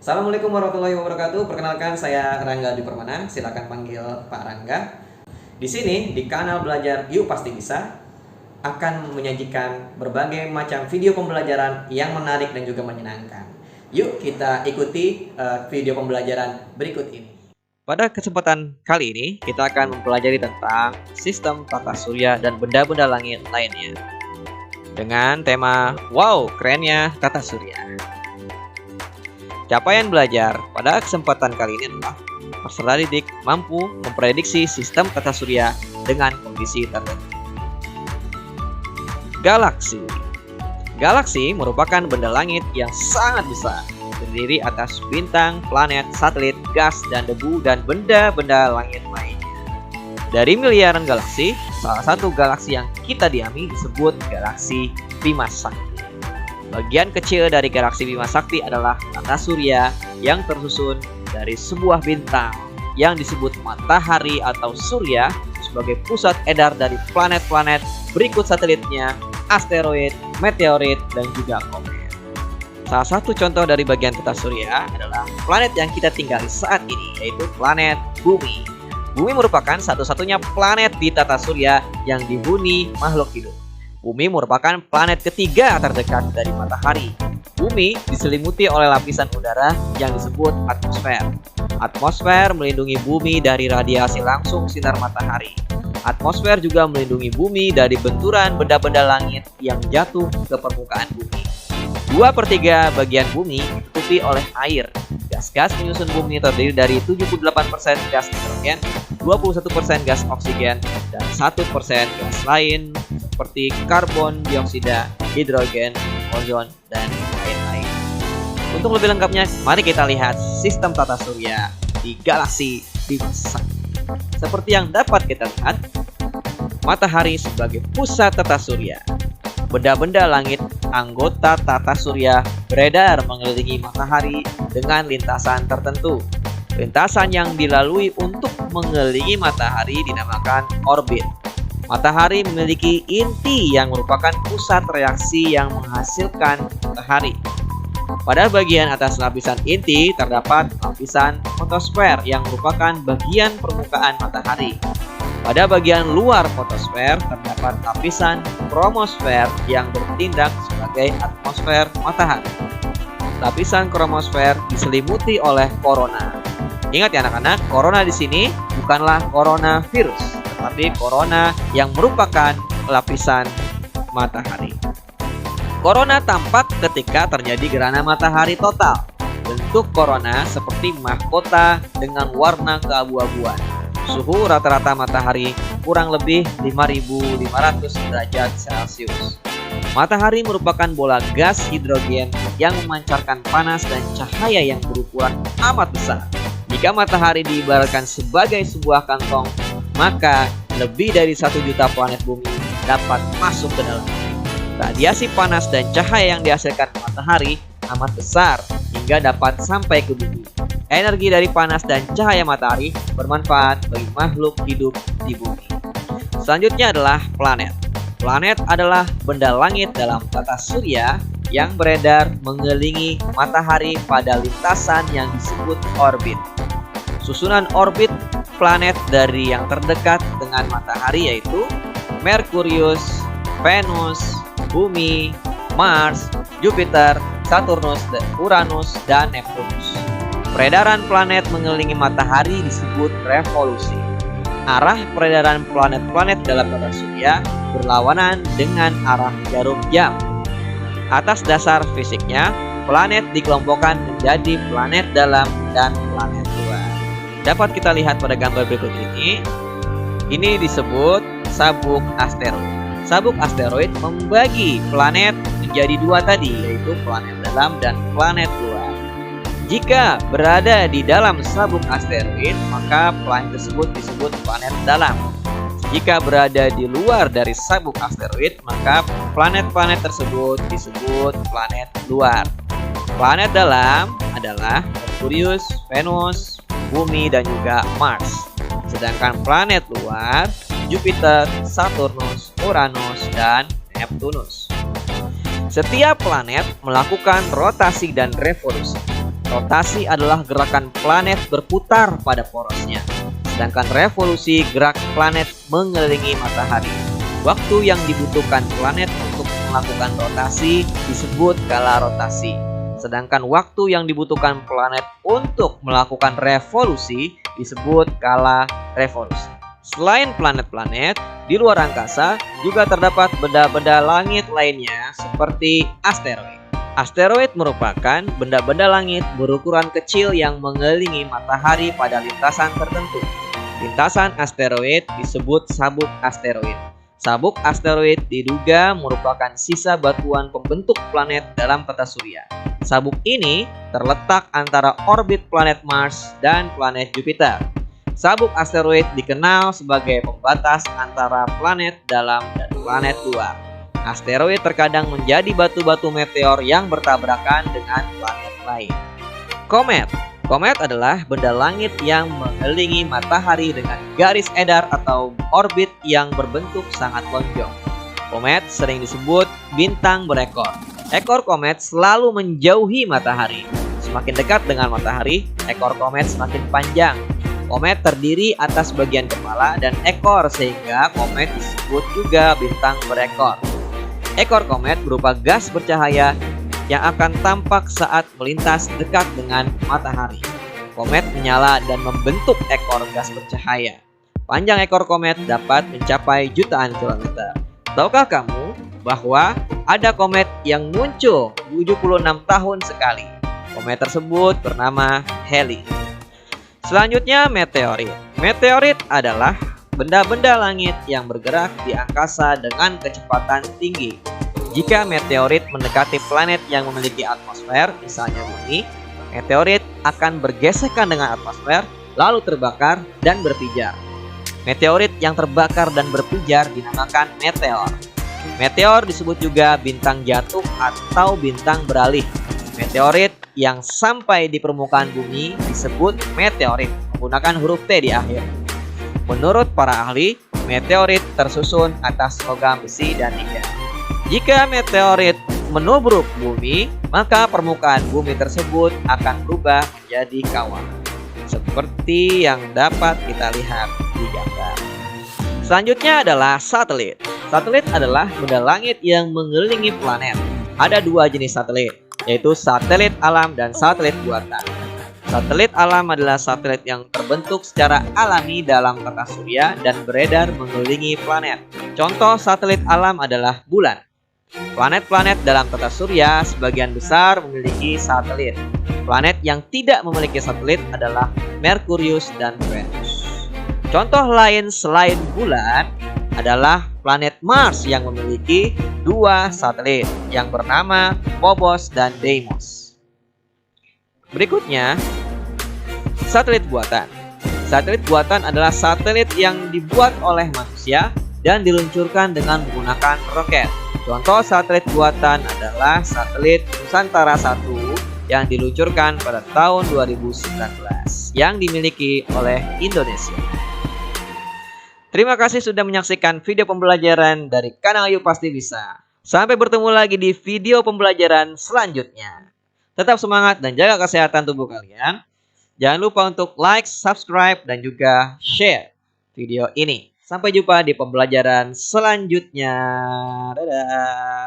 Assalamualaikum warahmatullahi wabarakatuh. Perkenalkan, saya Rangga Dwi Permana. Silakan panggil Pak Rangga. Di sini di kanal Belajar Yuk Pasti Bisa akan menyajikan berbagai macam video pembelajaran yang menarik dan juga menyenangkan. Yuk kita ikuti video pembelajaran berikut ini. Pada kesempatan kali ini kita akan mempelajari tentang sistem tata surya dan benda-benda langit lainnya dengan tema wow, kerennya tata surya. Capaian belajar pada kesempatan kali ini adalah peserta didik mampu memprediksi sistem tata surya dengan kondisi tertentu. Galaksi. Galaksi merupakan benda langit yang sangat besar, terdiri atas bintang, planet, satelit, gas, dan debu, dan benda-benda langit lainnya. Dari miliaran galaksi, salah satu galaksi yang kita diami disebut galaksi Bima Sakti. Bagian kecil dari galaksi Bima Sakti adalah tata surya yang tersusun dari sebuah bintang yang disebut matahari atau surya sebagai pusat edar dari planet-planet berikut satelitnya, asteroid, meteorit, dan juga komet. Salah satu contoh dari bagian tata surya adalah planet yang kita tinggali saat ini, yaitu planet Bumi. Bumi merupakan satu-satunya planet di tata surya yang dihuni makhluk hidup. Bumi merupakan planet ketiga terdekat dari matahari. Bumi diselimuti oleh lapisan udara yang disebut atmosfer. Atmosfer melindungi bumi dari radiasi langsung sinar matahari. Atmosfer juga melindungi bumi dari benturan benda-benda langit yang jatuh ke permukaan bumi. 2/3 bagian bumi ditutupi oleh air. Gas-gas penyusun bumi terdiri dari 78% gas nitrogen, 21% gas oksigen, dan 1% gas lain seperti karbon dioksida, hidrogen, ozon, dan lain-lain. Untuk lebih lengkapnya, mari kita lihat sistem tata surya di galaksi Bima Sakti. Seperti yang dapat kita lihat, matahari sebagai pusat tata surya. Benda-benda langit anggota tata surya beredar mengelilingi matahari dengan lintasan tertentu. Lintasan yang dilalui untuk mengelilingi matahari dinamakan orbit. Matahari memiliki inti yang merupakan pusat reaksi yang menghasilkan matahari. Pada bagian atas lapisan inti terdapat lapisan fotosfer yang merupakan bagian permukaan matahari. Pada bagian luar fotosfer terdapat lapisan kromosfer yang bertindak sebagai atmosfer matahari. Lapisan kromosfer diselimuti oleh korona. Ingat ya anak-anak, korona di sini bukanlah coronavirus, tetapi korona yang merupakan lapisan matahari. Korona tampak ketika terjadi gerhana matahari total. Bentuk korona seperti mahkota dengan warna keabu-abuan. Suhu rata-rata matahari kurang lebih 5.500 derajat Celcius. Matahari merupakan bola gas hidrogen yang memancarkan panas dan cahaya yang berukuran amat besar. Jika matahari diibaratkan sebagai sebuah kantong, maka lebih dari 1 juta planet bumi dapat masuk ke dalam. Radiasi panas dan cahaya yang dihasilkan matahari amat besar hingga dapat sampai ke bumi. Energi dari panas dan cahaya matahari bermanfaat bagi makhluk hidup di bumi. Selanjutnya adalah planet. Planet adalah benda langit dalam tata surya yang beredar mengelilingi matahari pada lintasan yang disebut orbit. Susunan orbit planet dari yang terdekat dengan matahari yaitu Merkurius, Venus, Bumi, Mars, Jupiter, Saturnus, Uranus, dan Neptunus. Peredaran planet mengelilingi matahari disebut revolusi. Arah peredaran planet-planet dalam tata surya berlawanan dengan arah jarum jam. Atas dasar fisiknya, planet dikelompokkan menjadi planet dalam dan planet luar. Dapat kita lihat pada gambar berikut ini. Ini disebut sabuk asteroid. Sabuk asteroid membagi planet menjadi 2 tadi, yaitu planet dalam dan planet luar. Jika berada di dalam sabuk asteroid, maka planet tersebut disebut planet dalam. Jika berada di luar dari sabuk asteroid, maka planet-planet tersebut disebut planet luar. Planet dalam adalah Merkurius, Venus, Bumi, dan juga Mars. Sedangkan planet luar Jupiter, Saturnus, Uranus, dan Neptunus. Setiap planet melakukan rotasi dan revolusi. Rotasi adalah gerakan planet berputar pada porosnya, sedangkan revolusi gerak planet mengelilingi matahari. Waktu yang dibutuhkan planet untuk melakukan rotasi disebut kala rotasi, sedangkan waktu yang dibutuhkan planet untuk melakukan revolusi disebut kala revolusi. Selain planet-planet, di luar angkasa juga terdapat benda-benda langit lainnya seperti asteroid. Asteroid merupakan benda-benda langit berukuran kecil yang mengelilingi matahari pada lintasan tertentu. Lintasan asteroid disebut sabuk asteroid. Sabuk asteroid diduga merupakan sisa batuan pembentuk planet dalam tata surya. Sabuk ini terletak antara orbit planet Mars dan planet Jupiter. Sabuk asteroid dikenal sebagai pembatas antara planet dalam dan planet luar. Asteroid terkadang menjadi batu-batu meteor yang bertabrakan dengan planet lain. Komet. Komet adalah benda langit yang mengelilingi matahari dengan garis edar atau orbit yang berbentuk sangat lonjong. Komet sering disebut bintang berekor. Ekor komet selalu menjauhi matahari. Semakin dekat dengan matahari, ekor komet semakin panjang. Komet terdiri atas bagian kepala dan ekor, sehingga komet disebut juga bintang berekor. Ekor komet berupa gas bercahaya yang akan tampak saat melintas dekat dengan matahari. Komet menyala dan membentuk ekor gas bercahaya. Panjang ekor komet dapat mencapai jutaan kilometer. Tahukah kamu bahwa ada komet yang muncul 76 tahun sekali? Komet tersebut bernama Halley. Selanjutnya, meteorit. Meteorit adalah benda-benda langit yang bergerak di angkasa dengan kecepatan tinggi. Jika meteorit mendekati planet yang memiliki atmosfer, misalnya bumi, meteorit akan bergesekan dengan atmosfer, lalu terbakar dan berpijar. Meteorit yang terbakar dan berpijar dinamakan meteor. Meteor disebut juga bintang jatuh atau bintang beralih. Meteorit yang sampai di permukaan bumi disebut meteorit menggunakan huruf T di akhir. Menurut para ahli, meteorit tersusun atas logam besi dan nikel. Jika meteorit menubruk bumi, maka permukaan bumi tersebut akan berubah menjadi kawah, seperti yang dapat kita lihat di gambar. Selanjutnya adalah satelit. Satelit adalah benda langit yang mengelilingi planet. Ada dua jenis satelit, yaitu satelit alam dan satelit buatan. Satelit alam adalah satelit yang terbentuk secara alami dalam tata surya dan beredar mengelilingi planet. Contoh satelit alam adalah bulan. Planet-planet dalam tata surya sebagian besar memiliki satelit. Planet yang tidak memiliki satelit adalah Merkurius dan Venus. Contoh lain selain bulan adalah planet Mars yang memiliki dua satelit yang bernama Phobos dan Deimos. Berikutnya, satelit buatan. Satelit buatan adalah satelit yang dibuat oleh manusia dan diluncurkan dengan menggunakan roket. Contoh satelit buatan adalah satelit Nusantara 1 yang diluncurkan pada tahun 2019 yang dimiliki oleh Indonesia. Terima kasih sudah menyaksikan video pembelajaran dari kanal Yuk Pasti Bisa. Sampai bertemu lagi di video pembelajaran selanjutnya. Tetap semangat dan jaga kesehatan tubuh kalian. Jangan lupa untuk like, subscribe, dan juga share video ini. Sampai jumpa di pembelajaran selanjutnya. Dadah.